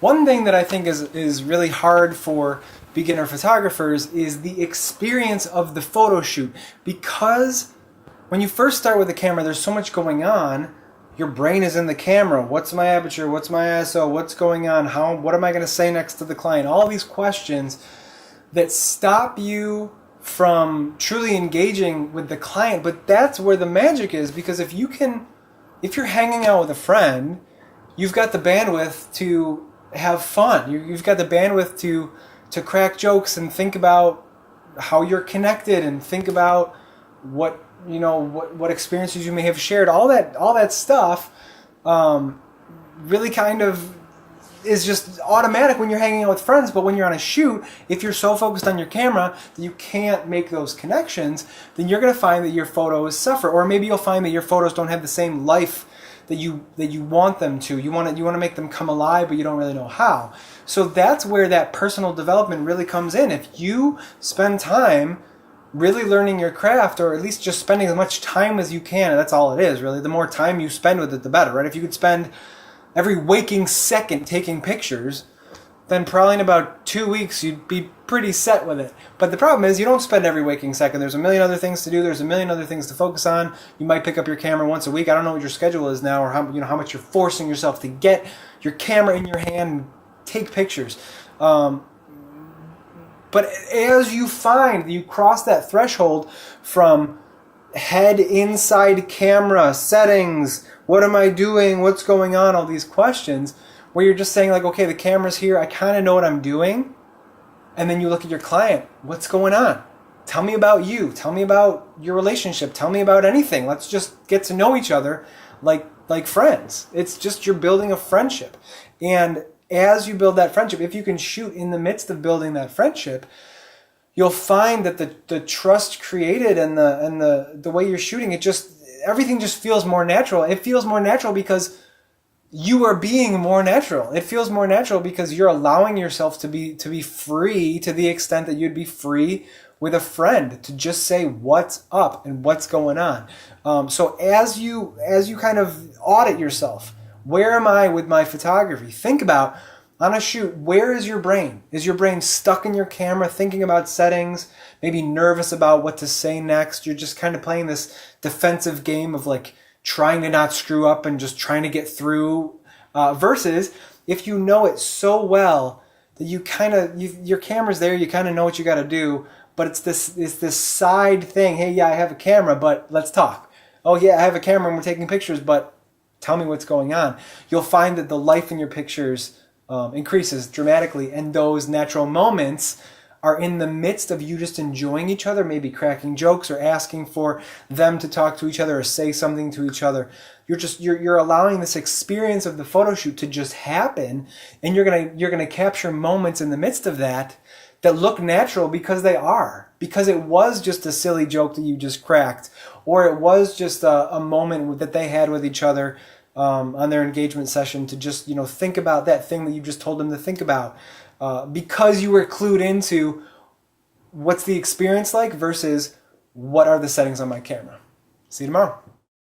One thing that I think is really hard for beginner photographers is the experience of the photo shoot, because when you first start with the camera, there's so much going on. Your brain is in the camera. What's my aperture? What's my ISO? What's going on? What am I going to say next to the client? All these questions that stop you from truly engaging with the client. But that's where the magic is, because if you're hanging out with a friend, you've got the bandwidth to have fun. You've got the bandwidth to crack jokes and think about how you're connected and think about what experiences you may have shared. All that stuff really kind of is just automatic when you're hanging out with friends. But when you're on a shoot, if you're so focused on your camera that you can't make those connections, then you're going to find that your photos suffer. Or maybe you'll find that your photos don't have the same life that you want them to. You want to make them come alive, but you don't really know how. So that's where that personal development really comes in. If you spend time really learning your craft, or at least just spending as much time as you can, and that's all it is, really. The more time you spend with it, the better, right? If you could spend every waking second taking pictures, then probably in about 2 weeks you'd be pretty set with it. But the problem is you don't spend every waking second. There's a million other things to do. There's a million other things to focus on. You might pick up your camera once a week. I don't know what your schedule is now, or how much you're forcing yourself to get your camera in your hand and take pictures. But as you find that you cross that threshold from head inside camera, settings, what am I doing, what's going on, all these questions, where you're just saying like, okay, the camera's here, I kind of know what I'm doing. And then you look at your client, what's going on? Tell me about you. Tell me about your relationship. Tell me about anything. Let's just get to know each other like friends. It's just you're building a friendship. And as you build that friendship, if you can shoot in the midst of building that friendship, you'll find that the trust created and the way you're shooting, everything just feels more natural. It feels more natural because you are being more natural. It feels more natural because you're allowing yourself to be free to the extent that you'd be free with a friend, to just say what's up and what's going on. So as you kind of audit yourself, where am I with my photography? Think about, on a shoot, where is your brain? Is your brain stuck in your camera thinking about settings, maybe nervous about what to say next? You're just kind of playing this defensive game of like trying to not screw up and just trying to get through, versus if you know it so well that your camera's there, you kind of know what you got to do, but it's this side thing. Hey, yeah, I have a camera, but let's talk. Oh yeah, I have a camera and we're taking pictures, but tell me what's going on. You'll find that the life in your pictures increases dramatically, and those natural moments are in the midst of you just enjoying each other, maybe cracking jokes or asking for them to talk to each other or say something to each other. You're allowing this experience of the photo shoot to just happen, and you're gonna capture moments in the midst of that look natural because they are. Because it was just a silly joke that you just cracked, or it was just a moment that they had with each other on their engagement session to just think about that thing that you just told them to think about, because you were clued into what's the experience like versus what are the settings on my camera. See you tomorrow.